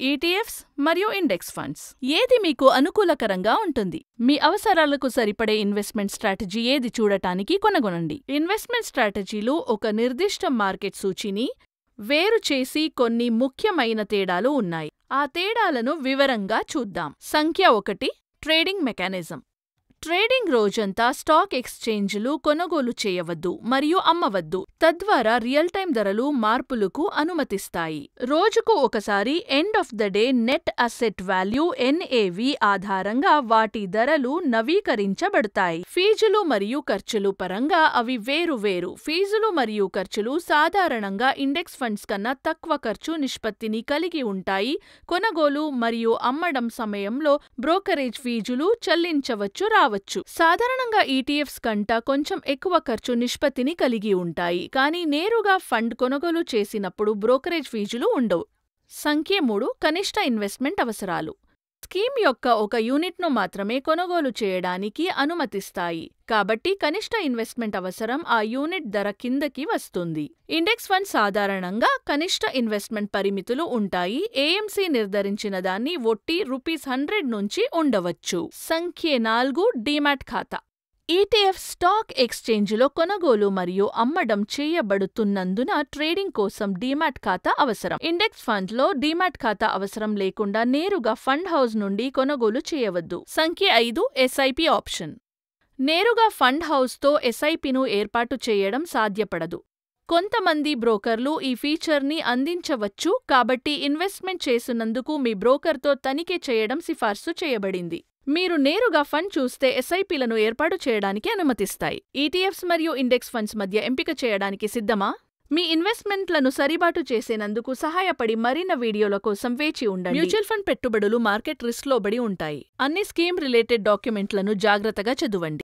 ETFs మరియు index funds. ఏది మీకు అనుకూలకరంగా ఉంటుంది? మీ అవసరాలకు సరిపడే ఇన్వెస్ట్మెంట్ స్ట్రాటజీ ఏది చూడటానికి కొనగొనండి. ఇన్వెస్ట్మెంట్ స్ట్రాటజీలు ఒక నిర్దిష్ట మార్కెట్ సూచీని వేరు చేసి కొన్ని ముఖ్యమైన తేడాలు ఉన్నాయి. ఆ తేడాలను వివరంగా చూద్దాం. సంఖ్య 1. Trading mechanism. ట్రేడింగ్ రోజంతా స్టాక్ ఎక్స్చేంజ్లు కొనుగోలు చేయవద్దు మరియు అమ్మవద్దు, తద్వారా రియల్ టైం ధరలు మార్పులకు అనుమతిస్తాయి. రోజుకు ఒకసారి end of the day net asset value NAV ఆధారంగా వాటి ధరలు నవీకరించబడతాయి. ఫీజులు మరియు ఖర్చులు పరంగా అవి వేరు. ఫీజులు మరియు ఖర్చులు సాధారణంగా ఇండెక్స్ ఫండ్స్ కన్నా తక్కువ ఖర్చు నిష్పత్తిని కలిగి ఉంటాయి. కొనుగోలు మరియు అమ్మడం సమయంలో బ్రోకరేజ్ ఫీజులు చెల్లించవచ్చు రావచ్చు. సాధారణంగా ఈటీఎఫ్స్ కంట కొంచెం ఎక్కువ ఖర్చు నిష్పత్తిని కలిగి ఉంటాయి, కానీ నేరుగా ఫండ్ కొనుగోలు చేసినప్పుడు బ్రోకరేజ్ ఫీజులు ఉండవు. సంఖ్య 3. కనిష్ట ఇన్వెస్ట్మెంట్ అవసరాలు. స్కీమ్ యొక్క ఒక యూనిట్ను మాత్రమే కొనుగోలు చేయడానికి అనుమతిస్తాయి, కాబట్టి కనిష్ట ఇన్వెస్ట్మెంట్ అవసరం ఆ యూనిట్ ధర కిందకి వస్తుంది. ఇండెక్స్ ఫండ్ సాధారణంగా కనిష్ట ఇన్వెస్ట్మెంట్ పరిమితులు ఉంటాయి. AMC నిర్ధారించిన దాన్ని ఒట్టి ₹100 నుంచి ఉండవచ్చు. సంఖ్య 4. డీమాట్ ఖాతా. ETF స్టాక్ ఎక్స్చేంజ్లో కొనుగోలు మరియు అమ్మడం చేయబడుతున్నందున ట్రేడింగ్ కోసం డీమాట్ ఖాతా అవసరం. ఇండెక్స్ ఫండ్లో డీమాట్ ఖాతా అవసరం లేకుండా నేరుగా ఫండ్ హౌస్ నుండి కొనుగోలు చేయవద్దు. సంఖ్య 5. SIP option. నేరుగా ఫండ్ హౌస్తో SIPను ఏర్పాటు చేయడం సాధ్యపడదు. కొంతమంది బ్రోకర్లు ఈ ఫీచర్ని అందించవచ్చు, కాబట్టి ఇన్వెస్ట్మెంట్ చేసినందుకు మీ బ్రోకర్తో తనిఖీ చేయడం సిఫార్సు చేయబడింది. మీరు నేరుగా ఫండ్ చూస్తే SIPలను ఏర్పాటు చేయడానికి అనుమతిస్తాయి. ETFs మరియు ఇండెక్స్ ఫండ్స్ మధ్య ఎంపిక చేయడానికి సిద్ధమా? మీ ఇన్వెస్ట్మెంట్లను సరిబాటు చేసేందుకు సహాయపడి మరిన్ని వీడియోల కోసం వేచి ఉండండి. మ్యూచువల్ ఫండ్ పెట్టుబడులు మార్కెట్ రిస్క్ లోబడి ఉంటాయి. అన్ని స్కీమ్ రిలేటెడ్ డాక్యుమెంట్లను జాగ్రత్తగా చదవండి.